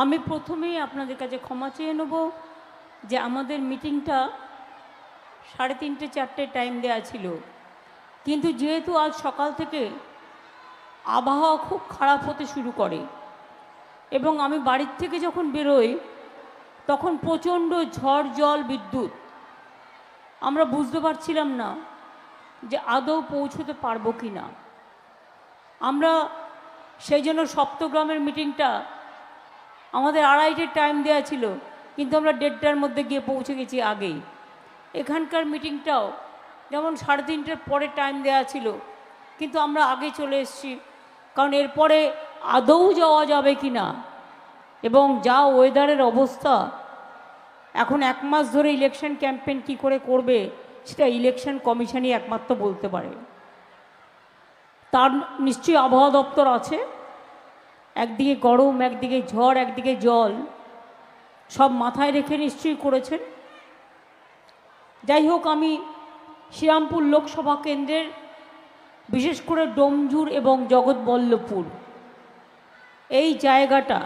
আমি প্রথমেই আপনাদের কাছে ক্ষমা চেয়ে নেব যে আমাদের মিটিংটা 3:30-4টে টাইম দেওয়া ছিল, কিন্তু যেহেতু আজ সকাল থেকে আবহাওয়া খুব খারাপ হতে শুরু করে এবং আমি বাড়ির থেকে যখন বেরোই তখন প্রচণ্ড ঝড় জল বিদ্যুৎ, আমরা বুঝতে পারছিলাম না যে আদৌ পৌঁছতে পারবো কি না। আমরা সেই জন্য সপ্তগ্রামের মিটিংটা আমাদের 2:30টার টাইম দেওয়া ছিল, কিন্তু আমরা 1:30টার মধ্যে গিয়ে পৌঁছে গেছি আগেই। এখানকার মিটিংটাও যেমন 3:30টার পরে টাইম দেওয়া ছিল, কিন্তু আমরা আগে চলে এসেছি, কারণ এরপরে আদৌ যাওয়া যাবে কি না। এবং যা ওয়েদারের অবস্থা, এখন 1 মাস ধরে ইলেকশন ক্যাম্পেইন কি করে করবে সেটা ইলেকশন কমিশনই একমাত্র বলতে পারে। তার নিশ্চয়ই আবহাওয়া দপ্তর আছে, একদিকে গরম, একদিকে ঝড়, একদিকে জল, সব মাথায় রেখে নিশ্চয়ই করেছেন। যাই হোক, আমি শ্রীরামপুর লোকসভা কেন্দ্রের বিশেষ করে ডোমজুর এবং জগৎবল্লভপুর এই জায়গাটা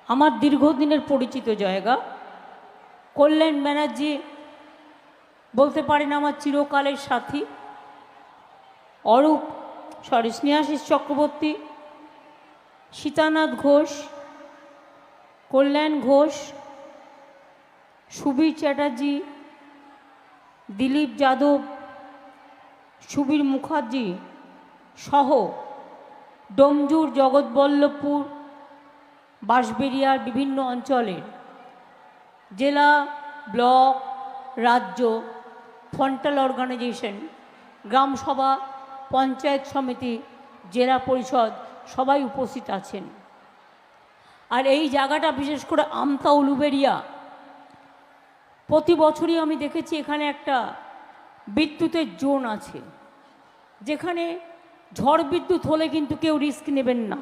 আমার দীর্ঘদিনের পরিচিত জায়গা। কল্যাণ ব্যানার্জি বলতে পারেন আমার চিরকালের সাথী, স্নেহাশিস চক্রবর্তী, সীতানাথ ঘোষ, কল্যাণ ঘোষ, সুবীর চ্যাটার্জি, দিলীপ যাদব, সুবীর মুখার্জি সহ ডোমজুর, জগৎবল্লভপুর, বাঁশবেড়িয়ার বিভিন্ন অঞ্চলের জেলা, ব্লক, রাজ্য, ফন্টাল অর্গানাইজেশন, গ্রামসভা, পঞ্চায়েত সমিতি, জেলা পরিষদ সবাই উপস্থিত আছেন। আর এই জায়গাটা বিশেষ করে আমতা উলুবেড়িয়া, প্রতি বছরই আমি দেখেছি এখানে একটা বিদ্যুতের জোন আছে, যেখানে ঝড় বিদ্যুৎ হলে কিন্তু কেউ রিস্ক নেবেন না।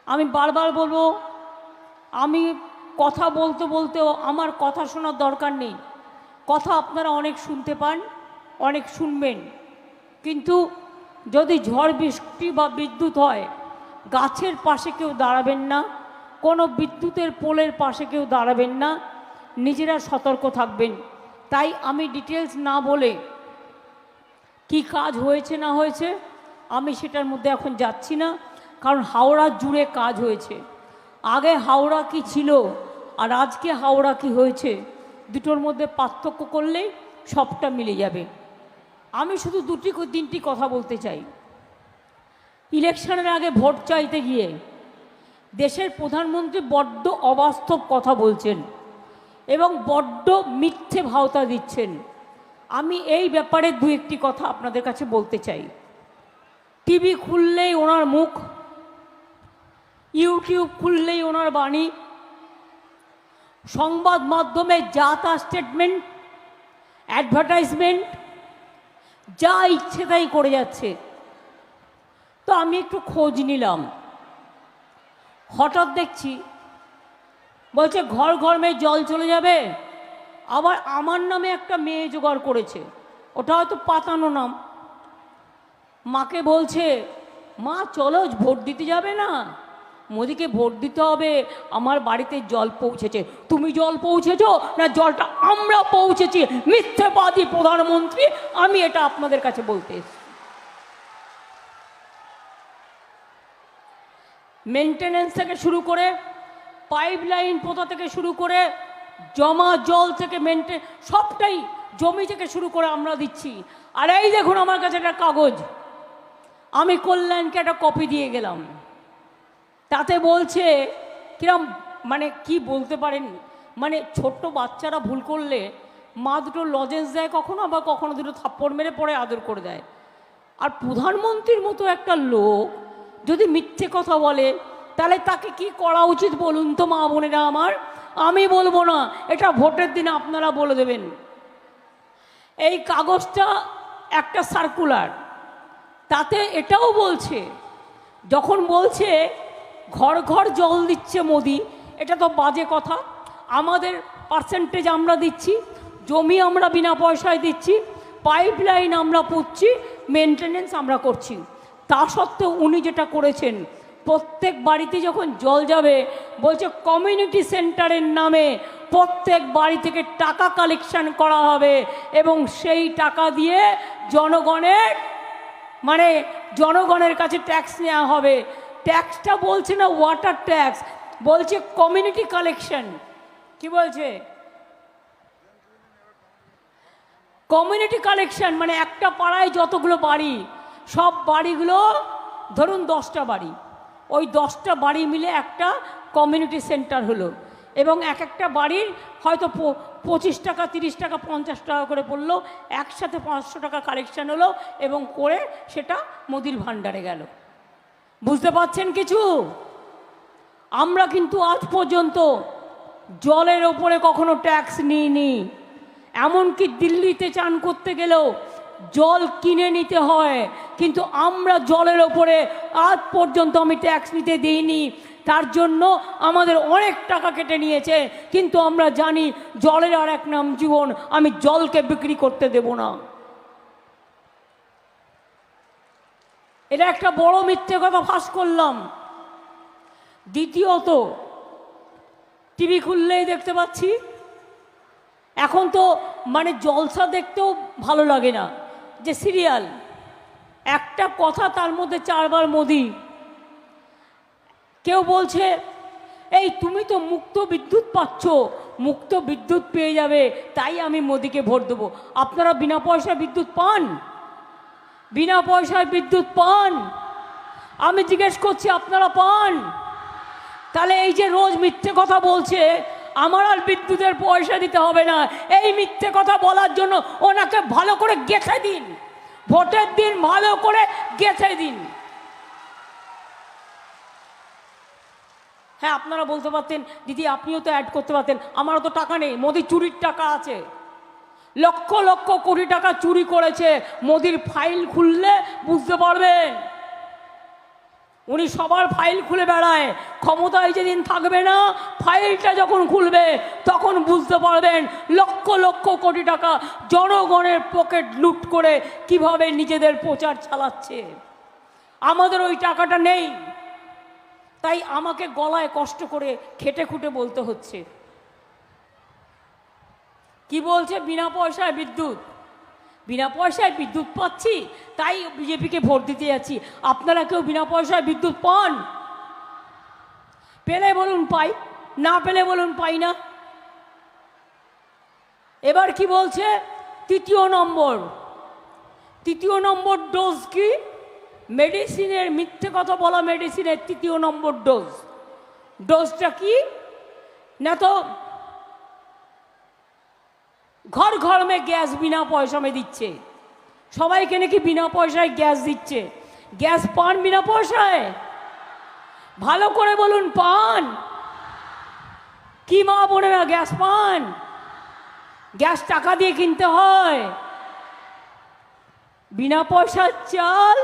আমি বারবার বলবো, আমি কথা বলতে বলতেও আমার কথা শোনার দরকার নেই, কথা আপনারা অনেক শুনতে পান, অনেক শুনবেন, কিন্তু যদি ঝড় বৃষ্টি বা বিদ্যুৎ হয় গাছের পাশে কেউ দাঁড়াবেন না, কোনো বিদ্যুতের পোলের পাশে কেউ দাঁড়াবেন না, নিজেরা সতর্ক থাকবেন। তাই আমি ডিটেলস না বলে কি কাজ হয়েছে না হয়েছে আমি সেটার মধ্যে এখন যাচ্ছি না, কারণ হাওড়া জুড়ে কাজ হয়েছে। আগে হাওড়া কি ছিল আর আজকে হাওড়া কি হয়েছে, দুটোর মধ্যে পার্থক্য করলেই সবটা মিলে যাবে। আমি শুধু 2-3টি কথা বলতে চাই। ইলেকশনের আগে ভোট চাইতে গিয়ে দেশের প্রধানমন্ত্রী বড্ড অবাস্তব কথা বলছেন এবং বড্ড মিথ্যে ভাওতা দিচ্ছেন। আমি এই ব্যাপারে 2-1টি কথা আপনাদের কাছে বলতে চাই। টিভি খুললেই ওনার মুখ, ইউটিউব খুললেই ওনার বাণী, সংবাদ মাধ্যমে যা তা স্টেটমেন্ট, অ্যাডভার্টাইজমেন্ট, যা ইচ্ছে তাই করে যাচ্ছে। তো আমি একটু খোঁজ নিলাম, হঠাৎ দেখছি বলছে ঘর ঘর মেয়ে জল চলে যাবে, আবার আমার নামে একটা মেয়ে জোগাড় করেছে, ওটা হয়তো পাতানো নাম। মাকে বলছে, মা চলো ভোট দিতে যাবে না, মোদিকে ভোট দিতে হবে, আমার বাড়িতে জল পৌঁছেছে। তুমি জল পৌঁছেছ না জলটা আমরা পৌঁছেছি? মিথ্যেবাদী প্রধানমন্ত্রী, আমি এটা আপনাদের কাছে বলতে এসেছি। মেনটেনেন্স থেকে শুরু করে, পাইপ লাইন পোতা থেকে শুরু করে, জমা জল থেকে সবটাই জমি থেকে শুরু করে আমরা দিচ্ছি। আর এই দেখুন আমার কাছে একটা কাগজ, আমি কল্যাণকে একটা কপি দিয়ে গেলাম, তাতে বলছে কিরম, মানে কি বলতে পারেন, মানে ছোট্ট বাচ্চারা ভুল করলে মা দুটো লজেন্স দেয় কখনো, আবার কখনো দুটো থাপ্পড় মেরে পরে আদর করে দেয়। আর প্রধানমন্ত্রীর মতো একটা লোক যদি মিথ্যে কথা বলে, তাহলে তাকে কি করা উচিত বলুন তো মা বোনেরা আমার? আমি বলবো না, এটা ভোটের দিনে আপনারা বলে দেবেন। এই কাগজটা একটা সার্কুলার, তাতে এটাও বলছে, যখন বলছে ঘর ঘর জল দিচ্ছে মোদি, এটা তো বাজে কথা। আমাদের পার্সেন্টেজ আমরা দিচ্ছি, জমি আমরা বিনা পয়সায় দিচ্ছি, পাইপ লাইন আমরা পুঁতছি, মেনটেনেন্স আমরা করছি। তা সত্ত্বেও উনি যেটা করেছেন, প্রত্যেক বাড়িতে যখন জল যাবে বলছে কমিউনিটি সেন্টারের নামে প্রত্যেক বাড়ি থেকে টাকা কালেকশন করা হবে এবং সেই টাকা দিয়ে জনগণের মানে জনগণের কাছে ট্যাক্স নেওয়া হবে। ট্যাক্সটা বলছে না ওয়াটার ট্যাক্স, বলছে কমিউনিটি কালেকশন। কি বলছে? কমিউনিটি কালেকশন মানে একটা পাড়ায় যতগুলো বাড়ি, সব বাড়িগুলো ধরুন 10টা বাড়ি, ওই 10টা বাড়ি মিলে একটা কমিউনিটি সেন্টার হলো এবং এক একটা বাড়ির হয়তো 25 টাকা 30 টাকা 50 টাকা করে পড়লো, একসাথে 500 টাকা কালেকশন হলো এবং করে সেটা মোদির ভাণ্ডারে গেল। বুঝতে পারছেন কিছু? আমরা কিন্তু আজ পর্যন্ত জলের ওপরে কখনো ট্যাক্স নিইনি। এমনকি দিল্লিতে চান করতে গেলেও জল কিনে নিতে হয়, কিন্তু আমরা জলের ওপরে আজ পর্যন্ত আমি ট্যাক্স নিতে দিইনি। তার জন্য আমাদের অনেক টাকা কেটে নিয়েছে, কিন্তু আমরা জানি জলের আর এক নাম জীবন, আমি জলকে বিক্রি করতে দেব না। এটা একটা বড় মিথ্যে কথা ফাঁস করলাম। দ্বিতীয়ত, টিভি খুললেই দেখতে পাচ্ছি এখন তো মানে জলসা দেখতেও ভালো লাগে না, যে সিরিয়াল একটা কথা তার মধ্যে 4 বার মোদি। কেউ বলছে এই তুমি তো মুক্ত বিদ্যুৎ পাচ্ছ, মুক্ত বিদ্যুৎ পেয়ে যাবে তাই আমি মোদিকে ভোট দেবো। আপনারা বিনা পয়সায় বিদ্যুৎ পান? বিনা পয়সায় বিদ্যুৎ পান? আমি জিজ্ঞেস করছি আপনারা পান? তাহলে এই যে রোজ মিথ্যে কথা বলছে আমার আর বিদ্যুতের পয়সা দিতে হবে না, এই মিথ্যে কথা বলার জন্য ওনাকে ভালো করে গেঁথে দিন, ভোটের দিন ভালো করে গেঁথে দিন। হ্যাঁ, আপনারা বলতে পারতেন দিদি আপনিও তো অ্যাড করতে পারতেন, আমারও তো টাকা নেই। মোদি চুরির টাকা আছে, লক্ষ লক্ষ কোটি টাকা চুরি করেছে। মোদির ফাইল খুললে বুঝতে পারবেন। উনি সবার ফাইল খুলে বেড়ায়, ক্ষমতায় যেদিন থাকবে না ফাইলটা যখন খুলবে তখন বুঝতে পারবেন লক্ষ লক্ষ কোটি টাকা জনগণের পকেট লুট করে কিভাবে নিজেদের প্রচার চালাচ্ছে। আমাদের ওই টাকাটা নেই, তাই আমাকে গলায় কষ্ট করে খেটে খুঁটে বলতে হচ্ছে। কি বলছে? বিনা পয়সায় বিদ্যুৎ। বিনা পয়সায় বিদ্যুৎ পাচ্ছি তাই বিজেপিকে ভোট দিতে যাচ্ছি। আপনারা কেউ বিনা পয়সায় বিদ্যুৎ পান? পেলে বলুন পাই, না পেলে বলুন পাই না। এবার কি বলছে? তৃতীয় নম্বর ডোজ কি? মেডিসিনের, মিথ্যে কথা বলা মেডিসিনের তৃতীয় নম্বর ডোজটা কি না? তো ঘর ঘর মে গ্যাস বিনা পয়সা মে দিচ্ছে, সবাইকে নাকি বিনা পয়সায় গ্যাস দিচ্ছে। গ্যাস পান বিনা পয়সায়? ভালো করে বলুন পান? কি মা বোনেরা গ্যাস পান? গ্যাস টাকা দিয়ে কিনতে হয়। বিনা পয়সার চাল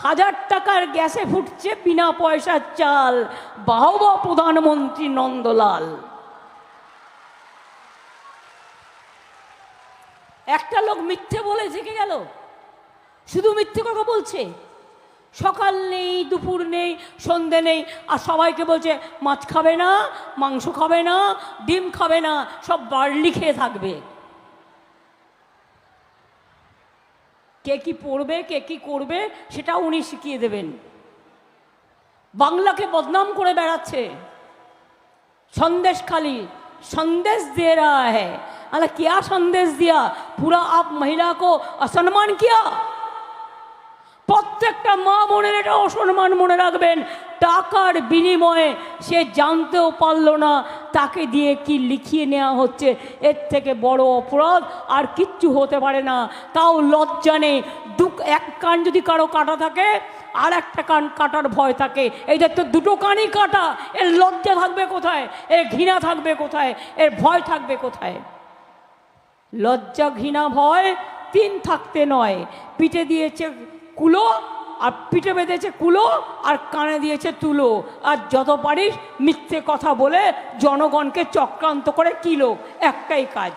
1000 টাকার গ্যাসে ফুটছে বিনা পয়সার চাল। বাহবা প্রধানমন্ত্রী নন্দলাল। একটা লোক মিথ্যে বলে জেগে গেল, শুধু মিথ্যে কথা বলছে। সকাল নেই, দুপুর নেই, সন্ধে নেই, আর সবাইকে বলছে মাছ খাবে না, মাংস খাবে না, ডিম খাবে না, সব বার্লি খেয়ে থাকবে। কে কি পড়বে, কে কি করবে সেটা উনি শিখিয়ে দেবেন। বাংলাকে বদনাম করে বেড়াচ্ছে। संदेश संदेश दे रहा है। अरे क्या संदेश दिया? पूरा आप महिला को असम्मान किया। प्रत्येकटा मा बोनेर एटा असम्मान मने राखबेन। टाकार बिनिमये से जानतेও পারলো না তাকে দিয়ে কি লিখিয়ে নেওয়া হচ্ছে। এর থেকে বড় অপরাধ আর কিচ্ছু হতে পারে না। তাও লজ্জা নেই। এক কান যদি কারো কাটা থাকে আর একটা কান কাটার ভয় থাকে। এইদের তো দুটো কানই কাটা। এর লজ্জা থাকবে কোথায়? এর ঘৃণা থাকবে কোথায়? এর ভয় থাকবে কোথায়? লজ্জা ঘৃণা ভয় তিন থাকতে নয়। পিঠে দিয়েছে কুলো আর পিঠে বেঁধেছে কুলো আর কানে দিয়েছে তুলো। আর যত পারিস মিথ্যে কথা বলে জনগণকে চক্রান্ত করে কিলো। একটাই কাজ।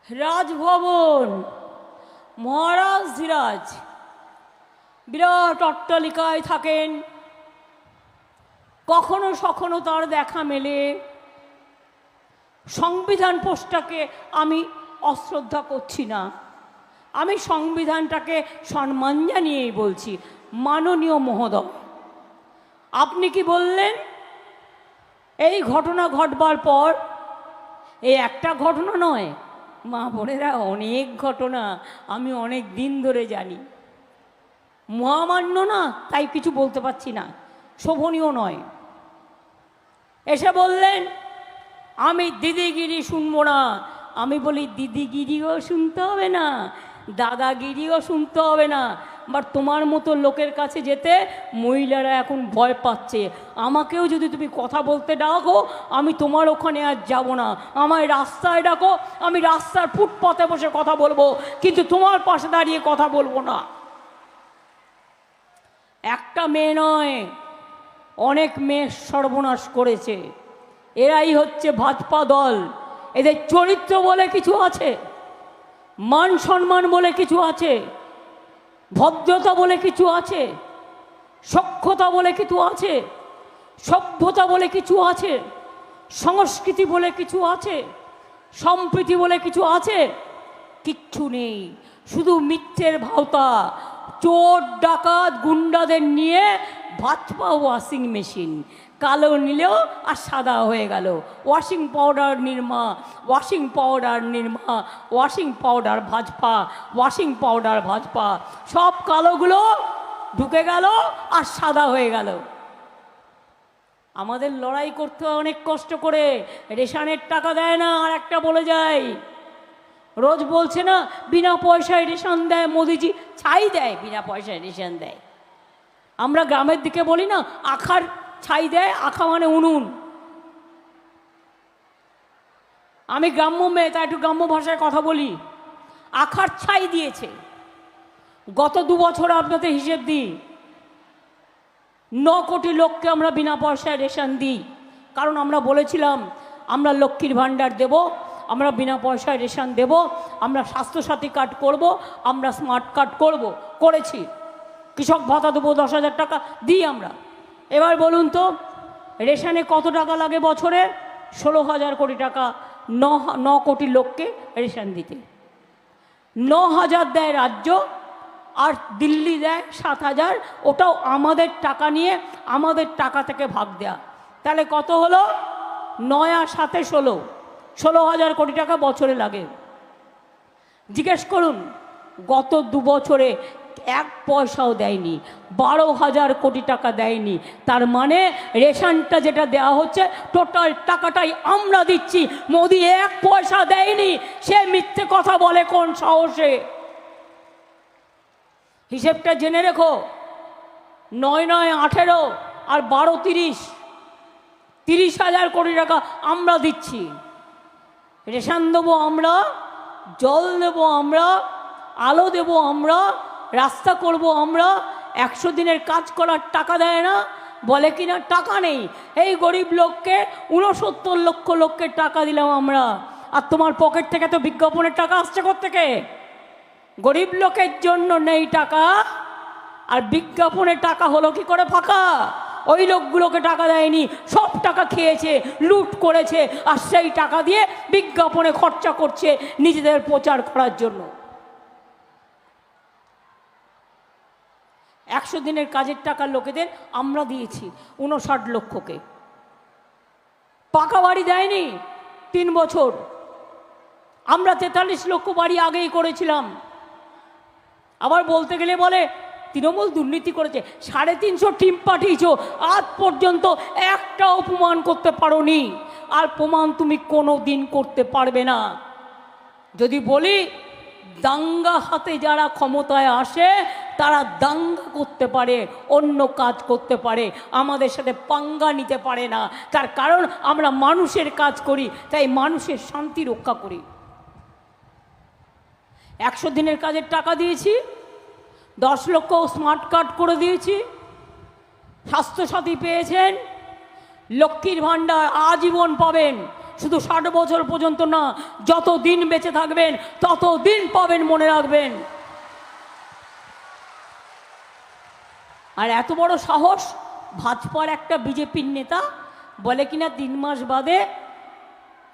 রাজভবন মহারাজ ধীরাজ বিরাট অট্টালিকায় থাকেন, কখনো সখনো তার দেখা মেলে। সংবিধান পোস্টটাকে আমি অশ্রদ্ধা করছি না, আমি সংবিধানটাকে সম্মান জানিয়েই বলছি। মাননীয় মহোদয়, আপনি কি বললেন এই ঘটনা ঘটবার পর, এই একটা ঘটনা নয় মা বোনেরা, অনেক ঘটনা আমি অনেক দিন ধরে জানি। মহামান্য না, তাই কিছু বলতে পারছি না, শোভনীয় নয়। এসে বললেন আমি দিদিগিরি শুনবো না। আমি বলি দিদিগিরিও শুনতে হবে না, দাদাগিরিও শুনতে হবে না, বাট তোমার মতো লোকের কাছে যেতে মহিলারা এখন ভয় পাচ্ছে। আমাকেও যদি তুমি কথা বলতে ডাকো, আমি তোমার ওখানে আর যাব না। আমায় রাস্তায় ডাকো, আমি রাস্তার ফুটপথে বসে কথা বলবো, কিন্তু তোমার পাশে দাঁড়িয়ে কথা বলবো না। একটা মেয়ে নয়, অনেক মেয়ে সর্বনাশ করেছে। এরাই হচ্ছে ভাজপা দল। এদের চরিত্র বলে কিছু আছে, মান সম্মান বলে কিছু আছে, ভদ্রতা বলে কিছু আছে, সখ্যতা বলে কিছু আছে, সভ্যতা বলে কিছু আছে, সংস্কৃতি বলে কিছু আছে, সম্প্রীতি বলে কিছু আছে। কিচ্ছু নেই, শুধু মিথ্যের ভাওতা। চোর ডাকাত গুন্ডাদের নিয়ে ভাজপা ওয়াশিং মেশিন, কালো নিলেও আর সাদা হয়ে গেল। Washing powder Nirma, washing powder Nirma, washing powder Bhajpa, washing powder Bhajpa, সব কালোগুলো ঢুকে গেল আর সাদা হয়ে গেল। আমাদের লড়াই করতে অনেক কষ্ট করে, রেশনের টাকা দেয় না। আর একটা বলে যায়, রোজ বলছে না বিনা পয়সায় রেশন দেয় মোদিজি, ছাই দেয়, বিনা পয়সায় রেশন দেয়। আমরা গ্রামের দিকে বলি না আখার ছাই দেয়, আখা মানে উনুন। আমি গ্রাম্য মেয়ে, তাই একটু গ্রাম্য ভাষায় কথা বলি। আখার ছাই দিয়েছে। গত 2 বছর আপনাদের হিসেব দিই, 9 কোটি লোককে আমরা বিনা পয়সায় রেশন দিই। কারণ আমরা বলেছিলাম আমরা লক্ষ্মীর ভাণ্ডার দেব, আমরা বিনা পয়সায় রেশন দেব, আমরা স্বাস্থ্যসাথী কার্ড করব, আমরা স্মার্ট কার্ড করব, করেছি। কৃষক ভাতা দেবো 10,000 টাকা দিই আমরা। এবার বলুন তো রেশনে কত টাকা লাগে বছরে? 16,000 কোটি টাকা 9 কোটি লোককে রেশন দিতে। 9,000 দেয় রাজ্য, আর দিল্লি দেয় 7,000, ওটাও আমাদের টাকা নিয়ে আমাদের টাকা থেকে ভাগ দেয়া। তাহলে কত হলো? 9 আর 7 16,000 কোটি টাকা বছরে লাগে। জিজ্ঞেস করুন গত 2 বছরে 1 পয়সাও দেয়নি, 12,000 কোটি টাকা দেয়নি। তার মানে রেশনটা যেটা দেওয়া হচ্ছে টোটাল টাকাটাই আমরা দিচ্ছি, মোদি 1 পয়সা দেয়নি। সে মিথ্যে কথা বলে কোন সাহসে? হিসেবটা জেনে রেখো, 9 9 18 আর 12 30,000 কোটি টাকা আমরা দিচ্ছি। রেশন দেবো আমরা, জল দেবো আমরা, আলো দেবো আমরা, রাস্তা করব আমরা। 100 দিনের কাজ করার টাকা দেয় না, বলে কিনা টাকা নেই। এই গরিব লোককে 69 লক্ষ লোককে টাকা দিলাম আমরা, আর তোমার পকেট থেকে তো বিজ্ঞাপনের টাকা আসছে কোত্থেকে? গরিব লোকের জন্য নেই টাকা, আর বিজ্ঞাপনের টাকা হলো কি করে ফাঁকা? ওই লোকগুলোকে টাকা দেয়নি, সব টাকা খেয়েছে, লুট করেছে, আর সেই টাকা দিয়ে বিজ্ঞাপনে খরচা করছে নিজেদের প্রচার করার জন্য। 100 দিনের কাজের টাকা লোকেদের আমরা দিয়েছি 59 লক্ষকে। পাকা বাড়ি দেয়নি 3 বছর। আমরা 43 লক্ষ বাড়ি আগেই করেছিলাম। আবার বলতে গেলে বলে তৃণমূল দুর্নীতি করেছে। 350 টিম পাঠিয়েছ, আজ পর্যন্ত একটা অপমান করতে পারোনি, আর প্রমাণ তুমি কোনো দিন করতে পারবে না। যদি বলি দাঙ্গা হাতে যারা ক্ষমতায় আসে তারা দাঙ্গা করতে পারে, অন্য কাজ করতে পারে, আমাদের সাথে পাঙ্গা নিতে পারে না। তার কারণ আমরা মানুষের কাজ করি, তাই মানুষের শান্তি রক্ষা করি। 100 দিনের কাজের টাকা দিয়েছি, 10 লক্ষ স্মার্ট কার্ড করে দিয়েছি, স্বাস্থ্যসাথী পেয়েছেন, লক্ষ্মীর ভাণ্ডার আজীবন পাবেন। শুধু 60 বছর পর্যন্ত না, যত দিন বেঁচে থাকবেন তত দিন পাবেন, মনে রাখবেন। আর এত বড় সাহস, ভাজপার একটা বিজেপির নেতা বলে কিনা 3 মাস বাদে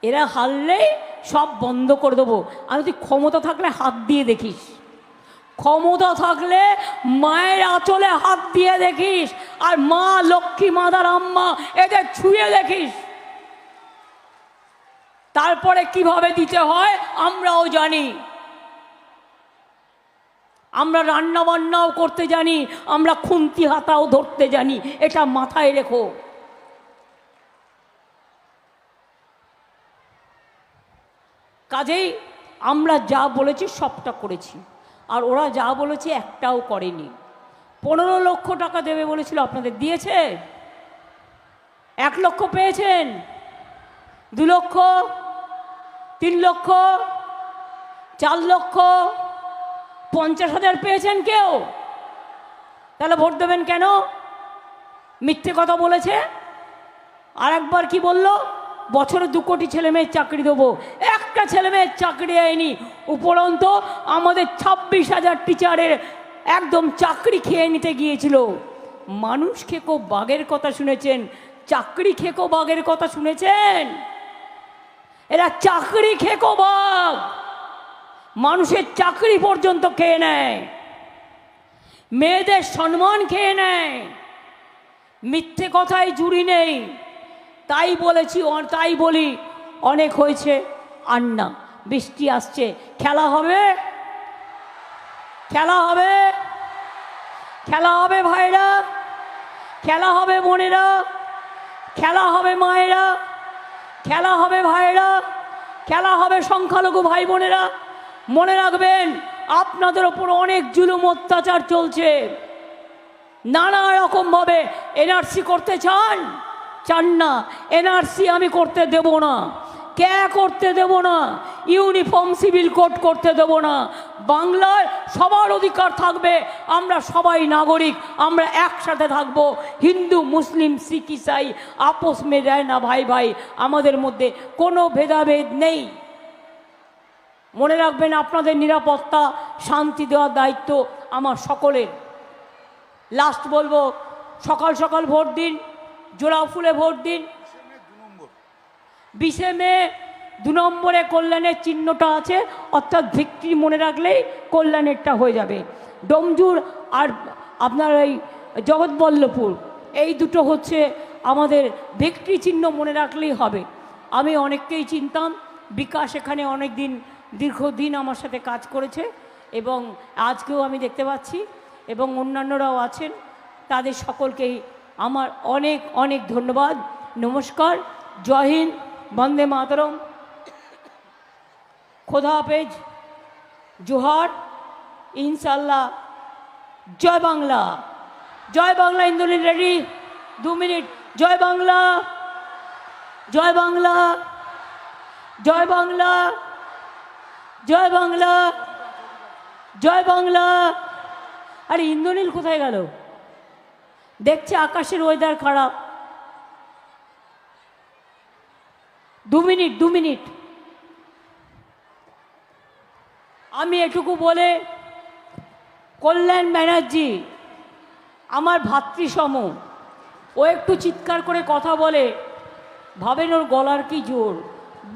এরা হারলেই সব বন্ধ করে দেবো। আমি তুই ক্ষমতা থাকলে হাত দিয়ে দেখিস, ক্ষমতা থাকলে মায়ের আঁচলে হাত দিয়ে দেখিস, আর মা লক্ষ্মী, মাদার আম্মা এদের ছুঁয়ে দেখিস। তারপরে কিভাবে দিতে হয় আমরাও জানি, আমরা রান্না বান্নাও করতে জানি, আমরা খুন্তি হাতাও ধরতে জানি, এটা মাথায় রেখো। কাজেই আমরা যা বলেছি সবটা করেছি, আর ওরা যা বলেছে একটাও করেনি। 15 লক্ষ টাকা দেবে বলেছিল, আপনাদের দিয়েছে? 1 লক্ষ পেয়েছেন? 2 লক্ষ, 3 লক্ষ, 4 লক্ষ, 50,000 পেয়েছেন কেউ? তাহলে ভোট দেবেন কেন? মিথ্যে কথা বলেছে। আর একবার কি বলল? বছরে 2 কোটি ছেলে মেয়ের চাকরি দেবো। একটা ছেলে মেয়ের চাকরি দেয়নি, উপরন্তু আমাদের 26,000 টিচারের একদম চাকরি খেয়ে নিতে গিয়েছিল। মানুষ খেকো বাঘের কথা শুনেছেন, চাকরি খেকো বাঘের কথা শুনেছেন? এরা চাকরি খেকো বাঘ, মানুষের চাকরি পর্যন্ত খেয়ে নেয়, মেয়েদের সম্মান খেয়ে নেয়। মিথ্যে কথায় জুড়ি নেই। তাই বলেছি, তাই বলি, অনেক হয়েছে আর না। বৃষ্টি আসছে, খেলা হবে, খেলা হবে, খেলা হবে ভাইরা, খেলা হবে বোনেরা, খেলা হবে মায়েরা, খেলা হবে ভাইরা, খেলা হবে সংখ্যালঘু ভাই বোনেরা। মনে রাখবেন, আপনাদের ওপর অনেক জুলুম অত্যাচার চলছে। নানা রকমভাবে এনআরসি করতে চান, চান না, এনআরসি আমি করতে দেব না, কে করতে দেব না, ইউনিফর্ম সিভিল কোড করতে দেব না। বাংলায় সবার অধিকার থাকবে, আমরা সবাই নাগরিক, আমরা একসাথে থাকবো। হিন্দু মুসলিম শিখ ইসাই আপোষ মে যায় না ভাই ভাই, আমাদের মধ্যে কোনো ভেদাভেদ নেই। মনে রাখবেন, আপনাদের নিরাপত্তা শান্তি দেওয়ার দায়িত্ব আমার সকলের। লাস্ট বলবো, সকাল সকাল ভোট দিন, জোড়া ফুলে ভোট দিন। 20 মে 2 নম্বরে কল্যাণের চিহ্নটা আছে, অর্থাৎ ভিক্টরি মনে রাখলেই কল্যাণেরটা হয়ে যাবে। ডোমজুর আর আপনার এই জগৎবল্লভপুর, এই দুটো হচ্ছে আমাদের ভিক্টরি চিহ্ন, মনে রাখলেই হবে। আমি অনেককেই চিনতাম, বিকাশ এখানে অনেক দিন, দীর্ঘদিন আমার সাথে কাজ করেছে, এবং আজকেও আমি দেখতে পাচ্ছি, এবং অন্যান্যরাও আছেন। তাদের সকলকেই আমার অনেক অনেক ধন্যবাদ। নমস্কার, জয় হিন্দ, বন্দে মাতরম, খোদা হাফেজ, জোহার, ইনশাল্লাহ, জয় বাংলা, জয় বাংলা। ইন্দ্রনীল রেডি, 2 মিনিট। জয় বাংলা, জয় বাংলা, জয় বাংলা, জয় বাংলা, জয় বাংলা। আরে ইন্দ্রনীল কোথায় গেল? দেখছে আকাশের ওয়েদার খারাপ। 2 মিনিট, 2 মিনিট। আমি এটুকু বলে, কল্যাণ ব্যানার্জি আমার ভাতৃসম, ও একটু চিৎকার করে কথা বলে, ভাবেন ওর গলার কি জোর।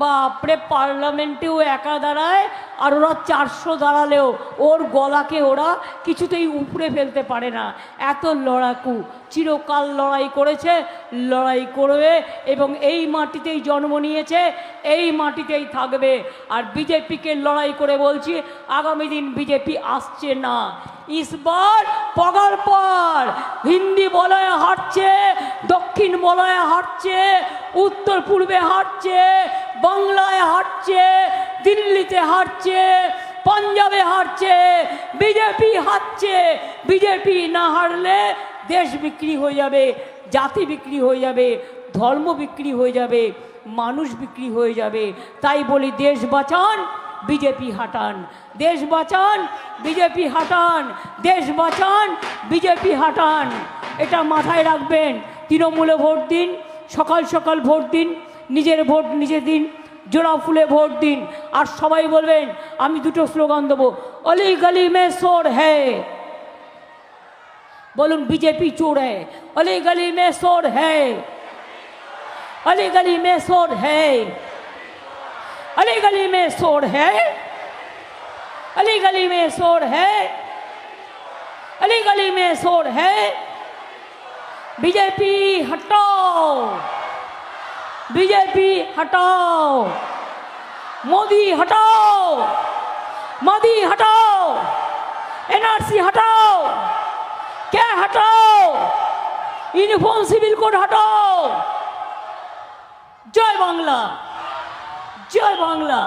বাপরে, পার্লামেন্টেও একা দাঁড়ায়, আর ওরা 400 দাঁড়ালেও ওর গলাকে ওরা কিছুতেই উপড়ে ফেলতে পারে না। এত লড়াকু, চিরকাল লড়াই করেছে, লড়াই করবে, এবং এই মাটিতেই জন্ম নিয়েছে, এই মাটিতেই থাকবে। আর বিজেপিকে লড়াই করে বলছি, আগামী দিন বিজেপি আসছে না। ইসবার পগার পর হিন্দি বলয়ে হাঁটছে, দক্ষিণ বলয়ে হাঁটছে, উত্তর পূর্বে হাঁটছে, বাংলায় হাঁটছে, দিল্লিতে হাঁটছে, পাঞ্জাবে হাঁটছে, বিজেপি হাঁটছে। বিজেপি না হারলে দেশ বিক্রি হয়ে যাবে, জাতি বিক্রি হয়ে যাবে, ধর্ম বিক্রি হয়ে যাবে, মানুষ বিক্রি হয়ে যাবে। তাই বলি, দেশ বাঁচান, বিজেপি হাঁটান, দেশ বাঁচান, বিজেপি হাঁটান, দেশ বাঁচান, বিজেপি হাঁটান। এটা মাথায় রাখবেন। তৃণমূলে ভোট দিন, সকাল সকাল ভোট দিন, নিজের ভোট নিজে দিন, জোড়া ফুলে ভোট দিন। আর সবাই বলবেন, আমি 2টো স্লোগান দেবো, অলি গলি মে শোর হ্যায়, बोलूं बीजेपी चोर है। अली गली में शोर है, अली गली में शोर है, अली गली में शोर है, अली गली में शोर है, अली गली में शोर है। बीजेपी हटाओ, बीजेपी हटाओ, मोदी हटाओ, मोदी हटाओ, एनआरसी हटाओ, क्या हटाओ, यूनिफॉर्म सिविल कोड हटाओ। जय बांग्ला, जय बांग्ला,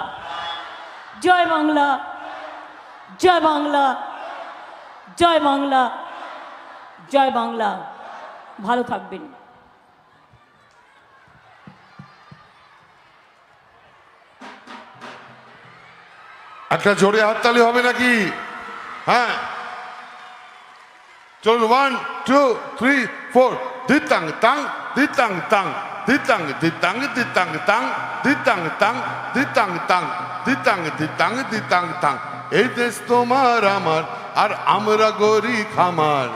जय बांग्ला, जय बांग्ला, जय बांग्ला, जय बांग्ला। ভালো থাকবেন। একটা জোরে হাততালি হবে নাকি? হ্যাঁ চলুন, 1 2 3 4 দিতাং তাং দিতাং তাং দিতাং দিতাং দিতাং তাং দিতাং তাং দিতাং তাং দিতাং দিতাং দিতাং তাং। এই দেশ তোমার আমার আর আমরা গরি খামার,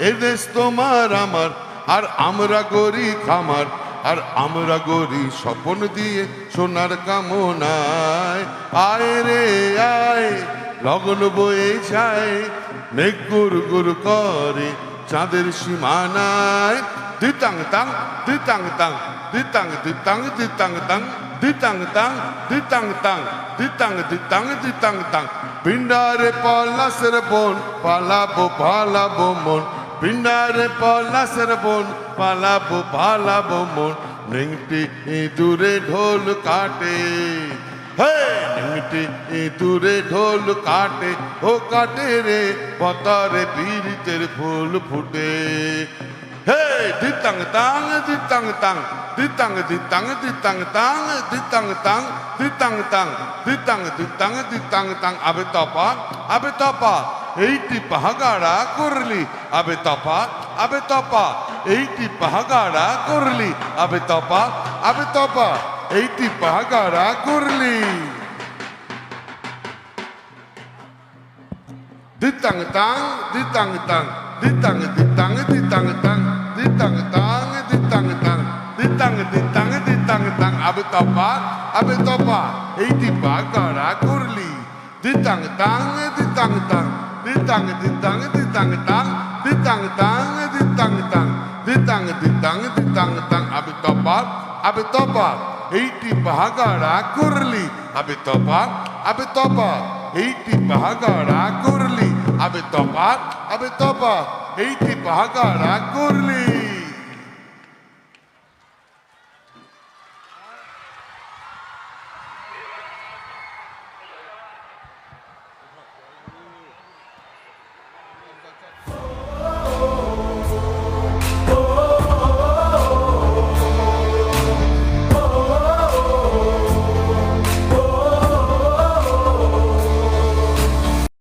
এই দেশ তোমার আমার আর আমরা গরি খামার, আর আমরা গরি স্বপন দিয়ে সোনার কামনায়। আয় রে আয় লগন বয়ে যায়, মেঘ গুর গুর করে চাঁদের সীমানায়। দিতাং তাং দিতাং তাং দিতাং দিতাং দিতাং তাং দিতাং তাং দিতাং তাং দিতাং দিতাং দিতাং তাং। পিণ্ডারে পলাশের বন পালাবো পালাবো মন, পিণ্ডারে পলাশের বন পালাবো পালাবো মন। নেংটি দূরে ঢোল কাটে, হে নেংটি দূরে ঢোল কাটে, ও কাটে রে পতারে পীড়িতের ফুল ফুটে। হে দিতাং তাং দিতাং তাং দিতাং দিতাং দিতাং তাং দিতাং তাং দিতাং তাং দিতাং দিতাং দিতাং তাং। আবে তপা, আবে তপা এইটি পাহাগাড়া করলি, আবে তপা, আবে তপা এইটি পাহাগাড়া করলি, আবে তপা, আবে তপা এইটি পাহাগাড়া করলি। দিতাং তাং দিতাং তাং দিতাং দিতাং দিতাং তাং দিতাং তাং দিতাং তাং দিতাং দিতাং দিতাং তাং। আবে তপা, আবে তপা এইটি পাহাগাড়া করলি। দিতাং তাং দিতাং তাং দিতাং দিতাং দিতাং তাং দিতাং তাং দিতাং তাং দিতাং দিতাং দিতাং তাং। আবে তপা, আবে তপা এইটি পাহাগাড়া করলি, আবে তপা, আবে তপা এইটি পাহাগাড়া করলি, আবে তপা, আবে তপা এইটি পাহাগাড়া করলি।